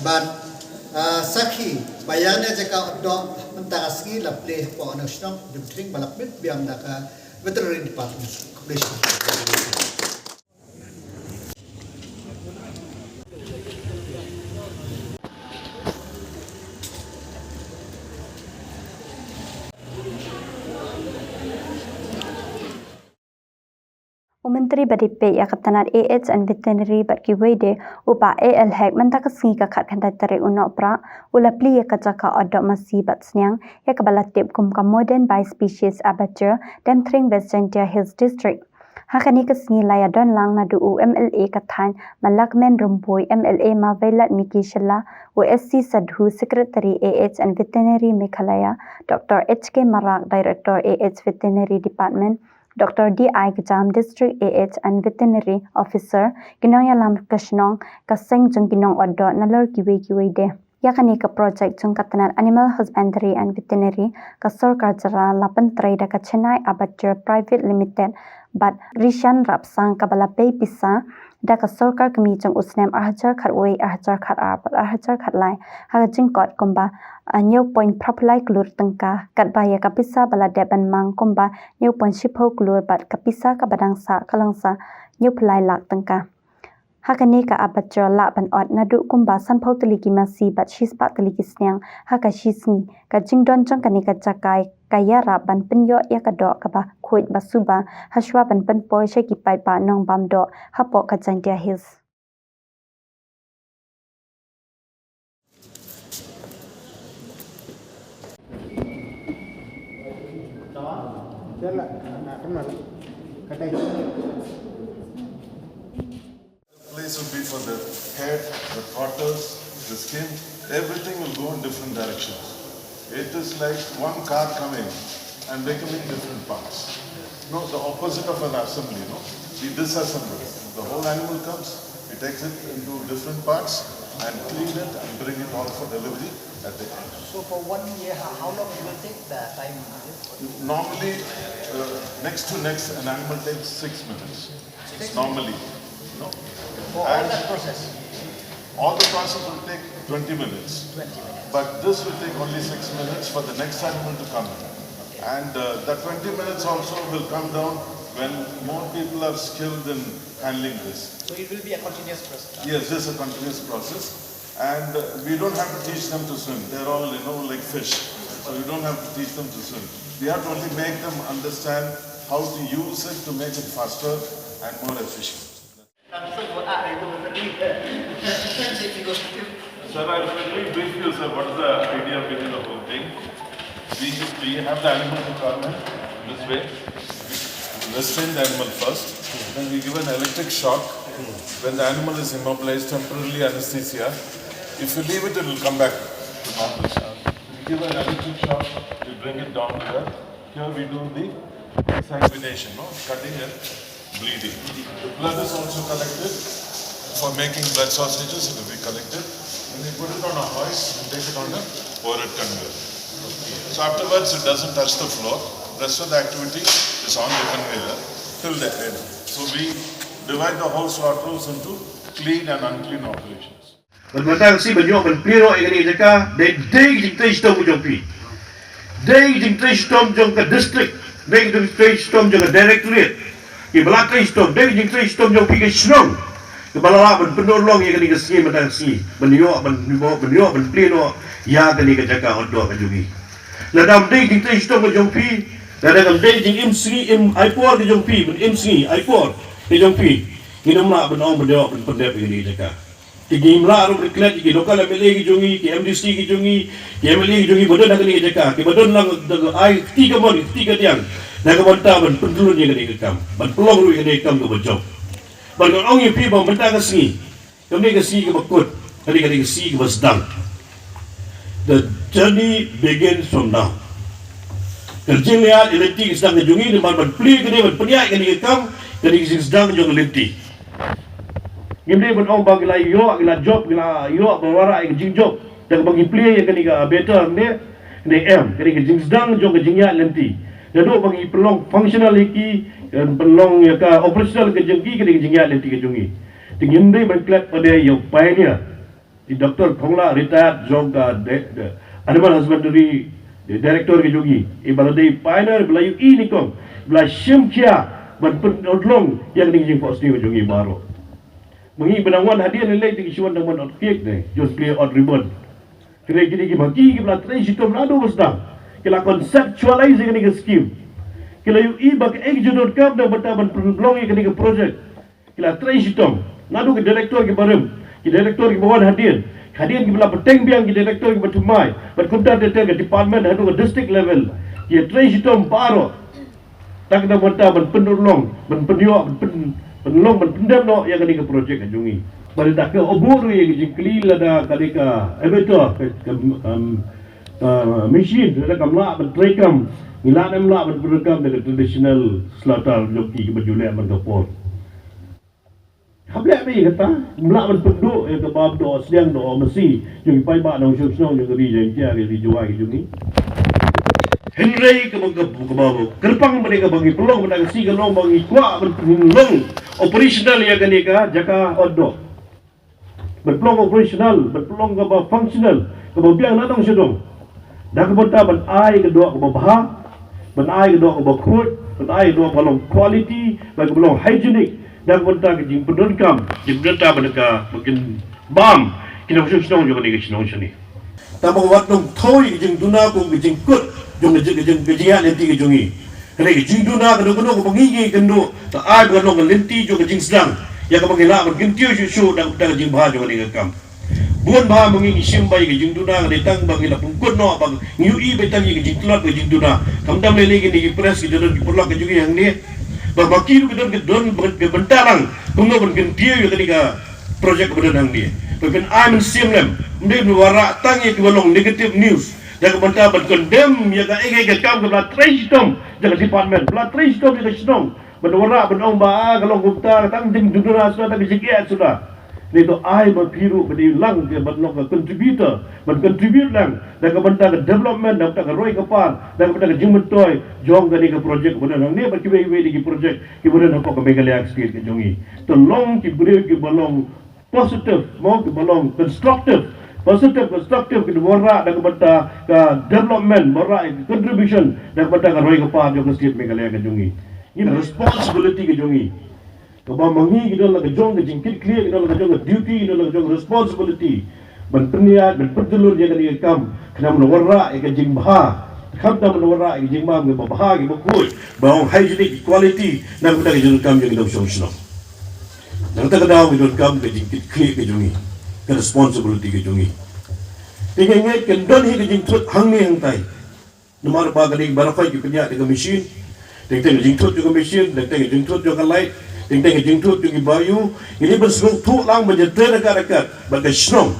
but Saki bayana Jaka dog Mantagaski la play for an ocean Demthring Balapit beyond the Veterinary Department. Myntri badipe Jaka Tnad AH and Veterinary but kiwede upa AL hack mentaka singa kat kantai tarik unok pra ula Plie Jaka odok masi bat snyang Jaka balatip kum modern by species abattoir Demthring Western Hills District. Hakani kesengi laya don lang nadu MLA kathan malakmen rumpui MLA Mawphor Miki Shella OSC Sadhu Secretary AH and Veterinary Meghalaya Dr. HK Marak Director AH Veterinary Department Dr. D.I. Gajam District AH and Veterinary Officer Ginong Yalam Kashnong Kaseng Jung Ginong Oddo Nalor Kiwe De. Yakani ka project Jung Tnad Animal Husbandry and Veterinary Kasor Karjara Lapan Trade ka Chennai Abattoir Private Limited but Rishan Rapsang Kabalape Pisa da ka Sorkar Kami Jung Usnem Arhajar Khatway Arhajar Khat Arpat Arhajar Khatlai Hagajing Kot Komba New point propulai klur tengka kat baya kapisa bala deban mang komba new point shipho klur bat kapisa ka badangsa kalangsa new plai lak tengka hakani ka abattoir la ban ot nadu komba sanpho teliki masi bat shispa teliki snyang haka shisni ka jingdon jong kani ka jakai kaya ra ban penyo ya ka do ka ba khoit basuba hashwa ban pen poi she ki pai pa nong bam do hapo ka Jantia Hills. Place will be for the head, the quarters, the skin, everything will go in different directions. It is like one car coming and becoming different parts. No, the opposite of an assembly, no? We disassemble. The whole animal comes, we take it into different parts and clean it and bring it all for delivery at the end. So for 1 year, how long will it take the time? Normally, next to next, an animal takes 6 minutes. Normally, no? For all that process? All the process will take 20 minutes. 20 minutes. But this will take only 6 minutes for the next animal to come in. And the 20 minutes also will come down when more people are skilled in handling this. So it will be a continuous process? Yes, this is a continuous process. And we don't have to teach them to swim. They're all, like fish. So we don't have to teach them to swim. We have to only make them understand how to use it to make it faster and more efficient. Sir, I'll quickly brief you, sir, what is the idea behind the whole thing. We have the animal to come in this way. We restrain the animal first, then we give an electric shock. When the animal is immobilized, temporarily anesthesia. If you leave it, it will come back to normal. We give an electric shock, we bring it down here. Here we do the sanguination, cutting and bleeding. The blood is also collected for making blood sausages. It will be collected. And we put it on a hoist and take it on a overhead conveyor. So afterwards, it doesn't touch the floor. The rest of the activity is on the conveyor till the end. So we divide the whole slaughterhouse into clean and unclean operations. Matang si banyo ban piro igani Jaka de jing tei stom jong pi. De jing tei stom jong ka district, de jing tei stom jong ka directorate. Ki balakai stom, de jing tei stom jong pi ka snong. Ki balala ban penolong igani ka si matang si banyo ban piro ya gani ka Jaka ondo ka jungi. Ladam de jing tei stom jong pi, ladam de jing MC I4 jong pi, ban MC I4 jong pi. Inom na ban ong ban pendep igani Jaka. Ki mla ro reklat ki lokal MLA ki jungi ki MDC ki jungi ki MLA ki jungi bodon nak ni Jaka ki bodon lang ai tiga tiang nak banta ban pendulun ni ni kam ban pelong ru ni kam ko bajok ban ong yi pi ban banta ka si kam ni ka si ka bakut kali ka si ka basdang. The journey begins from now. Kerjing lihat elektrik sedang jungi ni ban Plie ka ni ban peniak ka ni kam kali sedang jong elektrik. Gimdi ban ong bagi la yo gila job gila yo bawara ing jing job dak bagi Plie ya kani ka better ne m kani ka jing sedang jong ka jingya lenti dado bagi pelong functional iki dan pelong ya ka operational ka jengki kani ka jingya lenti ka jungi tingimdi ban klat pada yo pioneer Dr. Khongla retired jong animal husbandry director ke jogi ibaladai pioneer belayu ini kong belai simkia ban penodlong yang ning fosti ke jogi baro mengi benangwan hadiah nilai di kisuan dengan outfit ne just clear out ribbon kira kira ki bagi ki bela trai sitom lado wasdang kila conceptualizing ni ke scheme kila yu bak execute kam da bata ban penodlong ke ni ke project kila trai sitom lado ke director ke barem ki director ki bawan hadiah ki bela peteng biang ki director ki batumai but kumta te ke department hadu ke district level ki trai sitom baro tak na bata ban penodlong ban penyo penolong ban pendam no yang ke projek ajungi pada tak ke obor yang jingkli lada kadika ebeto machine ada kamla ban trekam ngila namla ban berekam dengan traditional slaughter joki ke bajule ban kapor Hablek ni kata, mula ban penduk yang ke bab do sedang do mesti yung pai ba nang syuk-syuk yung ri jeng tia ri juai jungi. Henry ke bab kerpang mereka bagi pelong pada si gelong bagi kuat berpelong operational yang kani ka Jaka oddo. Berpelong operational, berpelong ke bab functional, ke bab biang nadong sedong. Dak bota ban ai ke dua ke bab ha, ban ai ke dua ke bab kut, ban ai dua pelong quality, bagi pelong hygienic. Dan benda ke jing pendudukam, jing benda mereka mungkin bam, kena senang juga ni senang sini. Tapi waktu thoi jing duna ko jing kut, jing jing lenti ke jungi. Kena jing duna kena ko pengigi kendo, tak ada kalau lenti juga jing sedang. Ya ke pengila bergentiu susu dan kita jing bah juga ni kam. Buan bah mengingi simbai ke jing duna datang bagi la pungkut no bang ngui betang ke jing tulat ke jing duna. Kamdam lele ke ni press ke don perlu ke jungi yang ni. Berbagi itu kita don bentalang, tunggu bergentiu ya ketika projek berdang dia. Bukan I'm simlem, mungkin warak tangi kebalong negative news. Jangan bentar berkondem ya ke kam ke belah traitom jangan department belah traitom ya senong. Berwarak benong ba kalau gupta tang jing dudura sudah tak sikit sudah. Itu I berpiru berdilang ke benong ke contributor, bercontribute lang dan ke bentar ke development dan ke roi kapal dan ke bentar ke jimetoy jong ke ni ke projek berdang ni berkibai-kibai di projek ke berdang apa ke megaliak sikit ke jongi. Tolong ki beri ke balong positive, mau ke balong constructive ke warak dan ke bentar ke development, warak contribution dan ke bentar ke roi kapal jong ke sikit megaliak ke jongi. Ini responsibility ke jongi. Kau mangi kita lah kejong ke jingkit clear kita lah kejong ke duty kita lah kejong responsibility. Berpeniat berperjulur dia kena kam kena menwarak ke jing bah. Kam tak menwarak ke jing bah ke bah ke bukul. Bawang hygienic quality dan kita kejong kam yang kita usung. Dan kita kena kejong kam ke jingkit clear ke jongi. Ke responsibility ke jongi. Tinggal ingat kendon hi ke jingkut hang ni hang tai. Nomor ba kali barafai ke penyak dengan mesin. Tinggal jingkut juga mesin, tinggal jingkut juga light. Tinggal jingkut juga bayu. Ini berseluruh tu lang menjadi dekat-dekat bagai senang.